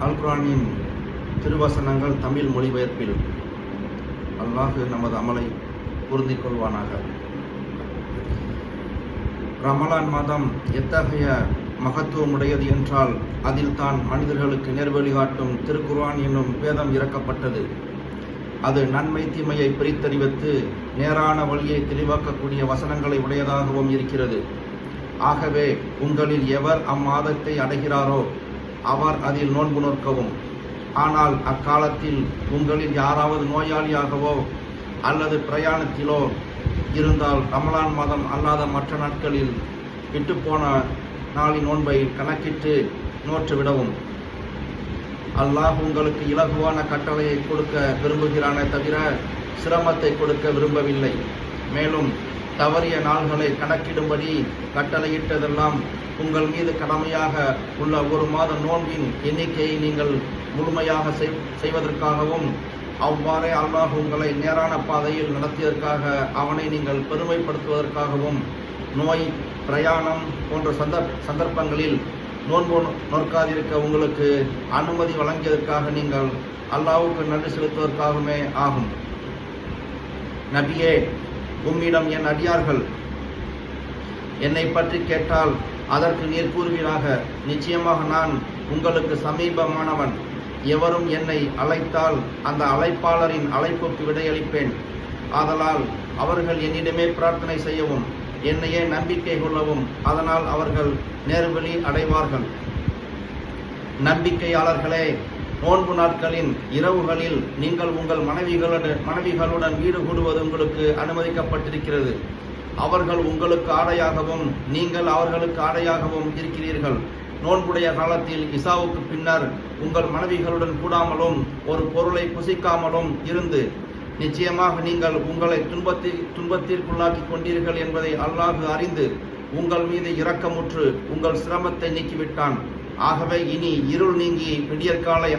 அல் குர்ஆனின் திருவசனங்கள் தமிழ் மொழிபெயர்ப்பில். அல்லாஹ் நமது அமலை பொருந்திக் கொள்வானாக. ரமலான் மாதம் எத்தகைய மகத்துவமுடையது என்றால், அதில் தான் மனிதர்களுக்கு நேர்வழி காட்டும் திருக்குர்ஆன் என்னும் வேதம் இறக்கப்பட்டது. அது நன்மை தீமையை பிரித்தறிவித்து நேரான வழியை தெளிவாக்கக்கூடிய வசனங்களை உடையதாகவும் இருக்கிறது. ஆகவே உங்களில் எவர் அம்மாதத்தை அடைகிறாரோ அவர் அதில் நோன்பு நோற்கவும். ஆனால் அக்காலத்தில் உங்களில் யாராவது நோயாளியாகவோ அல்லது பிரயாணத்திலோ இருந்தால் ரமலான் மாதம் அல்லாத மற்ற நாட்களில் விட்டுப்போன நாளின் நோன்பை கணக்கிட்டு நோற்றுவிடவும். அல்லாஹ் உங்களுக்கு இலகுவான கட்டளையை கொடுக்க விரும்புகிறானே தவிர சிரமத்தை கொடுக்க விரும்பவில்லை. மேலும் தவறிய நாள்களை கணக்கிடும்படி கட்டளையிட்டதெல்லாம் உங்கள் மீது கடமையாக உள்ள ஒரு மாத நோன்பின் எண்ணிக்கையை நீங்கள் முழுமையாக செய்வதற்காகவும், அவ்வாறே அல்லாஹ் உங்களை நேரான பாதையில் நடத்தியதற்காக அவனை நீங்கள் பெருமைப்படுத்துவதற்காகவும், நோய், பிரயாணம் போன்ற சந்தர்ப்பங்களில் நோன்பு நோற்காதிருக்க உங்களுக்கு அனுமதி வழங்கியதற்காக நீங்கள் அல்லாஹ்வுக்கு நன்றி செலுத்துவதற்காகவே ஆகும். நபியே, உம்மிடம் என் அடியார்கள் என்னை பற்றி கேட்டால் அதற்கு நீர் கூறுவீராக, நிச்சயமாக நான் உங்களுக்கு சமீபமானவன். எவரும் என்னை அழைத்தால் அந்த அழைப்பாளரின் அழைப்புக்கு விடையளிப்பேன். ஆதலால் அவர்கள் என்னிடமே பிரார்த்தனை செய்யவும், என்னையே நம்பிக்கை கொள்ளவும். அதனால் அவர்கள் நேர்வழி அடைவார்கள். நம்பிக்கையாளர்களே, நோன்பு நாட்களின் இரவுகளில் நீங்கள் உங்கள் மனைவிகளுடன் வீடு கூடுவது உங்களுக்கு அனுமதிக்கப்பட்டிருக்கிறது. அவர்கள் உங்களுக்கு ஆடையாகவும் நீங்கள் அவர்களுக்கு ஆடையாகவும் இருக்கிறீர்கள். நோன்புடைய காலத்தில் இசாவுக்கு பின்னர் உங்கள் மனைவிகளுடன் கூடாமலும் ஒரு பொருளை புசிக்காமலும் இருந்து நிச்சயமாக நீங்கள் உங்களை துன்பத்திற்குள்ளாக்கி கொண்டீர்கள் என்பதை அல்லாஹ் அறிந்து உங்கள் மீது இரக்கமுற்று உங்கள் சிரமத்தை நீக்கிவிட்டான். ஆகவே இனி இருள் நீங்கி விடியற்காலை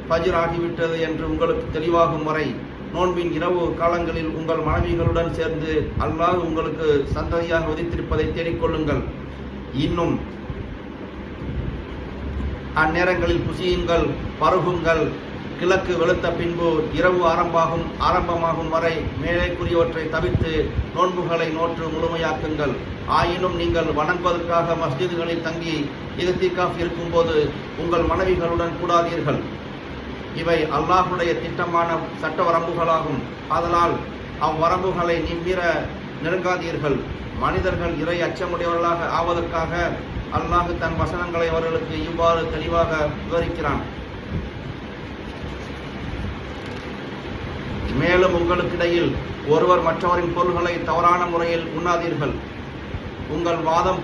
ஃபஜ்ர் ஆகிவிட்டது என்று உங்களுக்கு தெளிவாகும் வரை நோன்பின் இரவு காலங்களில் உங்கள் மனைவிகளுடன் சேர்ந்து அல்லாஹ் உங்களுக்கு சந்ததியாக விதித்திருப்பதை தேடிக்கொள்ளுங்கள். இன்னும் அந்நேரங்களில் புசியுங்கள், பருகுங்கள். கிழக்கு வெளுத்த பின்பு இரவு ஆரம்பமாகும் வரை மேலே கூறியவற்றை தவிர்த்து நோன்புகளை நோற்று முழுமையாக்குங்கள். ஆயினும் நீங்கள் வணங்குவதற்காக மஸ்ஜிதுகளில் தங்கி இஹ்திகாஃப் இருக்கும்போது உங்கள் மனைவிகளுடன் கூடாதீர்கள். இவை அல்லாஹுடைய திட்டமான சட்ட வரம்புகளாகும். ஆதலால் அவ்வரம்புகளை மீற நெருங்காதீர்கள். மனிதர்கள் இறை அச்சமுடையவர்களாக ஆவதற்காக அல்லாஹ் தன் வசனங்களை அவர்களுக்கு இவ்வாறு தெளிவாக விவரிக்கிறான். மேலும் உங்களுக்கிடையில் ஒருவர் மற்றவரின் பொருள்களை தவறான முறையில் உண்ணாதீர்கள். உங்கள் வாதம்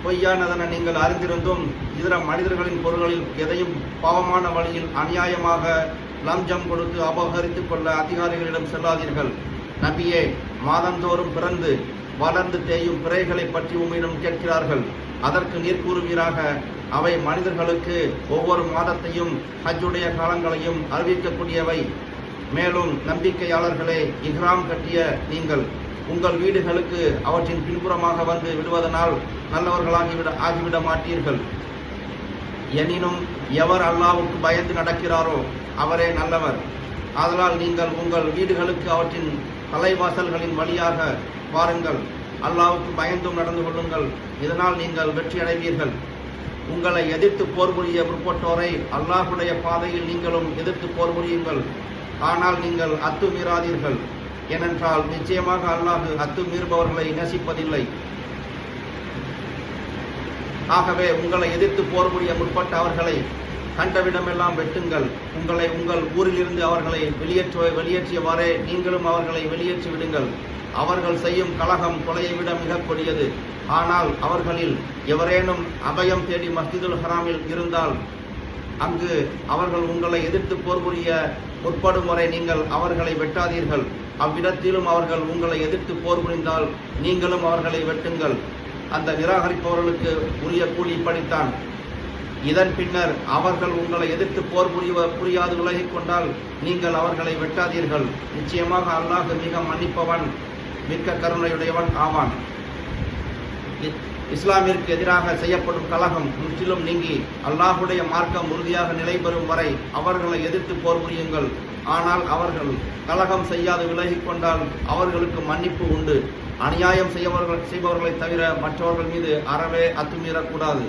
பொய்யானதென நீங்கள் அறிந்திருந்தும் இதர மனிதர்களின் பொருள்களில் எதையும் பாவமான வழியில் அநியாயமாக லஞ்சம் கொடுத்து அபகரித்துக் கொள்ள அதிகாரிகளிடம் செல்லாதீர்கள். நபியே, மாதந்தோறும் பிறந்து வளர்ந்து தேயும் பிறைகளை பற்றி உம்மிடம் கேட்கிறார்கள். அதற்கு நீர் கூறுவீராக, அவை மனிதர்களுக்கு ஒவ்வொரு மாதத்தையும் ஹஜ்ஜுடைய காலங்களையும் அறிவிக்கக்கூடியவை. மேலும் நம்பிக்கையாளர்களே, இஹ்ராம் கட்டிய நீங்கள் உங்கள் வீடுகளுக்கு அவற்றின் பின்புறமாக வந்து விடுவதனால் நல்லவர்களாகிவிட மாட்டீர்கள். எனினும் எவர் அல்லாஹ்வுக்கு பயந்து நடக்கிறாரோ அவரே நல்லவர். ஆதலால் நீங்கள் உங்கள் வீடுகளுக்கு அவற்றின் தலைவாசல்களின் வழியாக வாருங்கள். அல்லாஹ்வுக்கு பயந்தும் நடந்து கொள்ளுங்கள். இதனால் நீங்கள் வெற்றி அடைவீர்கள். உங்களை எதிர்த்து போர் புரிய முற்பட்டோரை அல்லாஹுடைய பாதையில் நீங்களும் எதிர்த்து போர் புரியுங்கள். ஆனால் நீங்கள் அத்துமீறாதீர்கள். ஏனென்றால் நிச்சயமாக அல்லாஹ் அத்துமீறுபவர்களை நேசிப்பதில்லை. ஆகவே உங்களை எதிர்த்து போர் புரிய முற்பட்ட அவர்களை கண்டவிடமெல்லாம் வெட்டுங்கள். உங்கள் ஊரிலிருந்து அவர்களை வெளியேற்றியவாறே நீங்களும் அவர்களை வெளியேற்றி விடுங்கள். அவர்கள் செய்யும் கலகம் கொலையை விட மிக கொடியது. ஆனால் அவர்களில் எவரேனும் அபயம் தேடி மஸ்ஜிதுல் ஹராமில் இருந்தால் அங்கு அவர்கள் உங்களை எதிர்த்து போர் புரிய முற்படும் வரை நீங்கள் அவர்களை வெட்டாதீர்கள். அவ்விடத்திலும் அவர்கள் உங்களை எதிர்த்து போர் புரிந்தால் நீங்களும் அவர்களை வெட்டுங்கள். அந்த நிராகரிப்பவர்களுக்கு உரிய கூலி இப்படித்தான். இதன் பின்னர் அவர்கள் உங்களை எதிர்த்து போர் புரியாது விலகிக் கொண்டால் நீங்கள் அவர்களை வெட்டாதீர்கள். நிச்சயமாக அல்லாஹ் மிக மன்னிப்பவன், மிக்க கருணையுடையவன் ஆவான். இஸ்லாமிற்கு எதிராக செய்யப்படும் கலகம் முற்றிலும் நீங்கி அல்லாஹுடைய மார்க்கம் உறுதியாக நிலை பெறும் வரை அவர்களை எதிர்த்து போர் புரியுங்கள். ஆனால் அவர்கள் கலகம் செய்யாது விலகிக் கொண்டால் அவர்களுக்கு மன்னிப்பு உண்டு. அநியாயம் செய்பவர்களை தவிர மற்றவர்கள் மீது அறவே அத்துமீறக்கூடாது.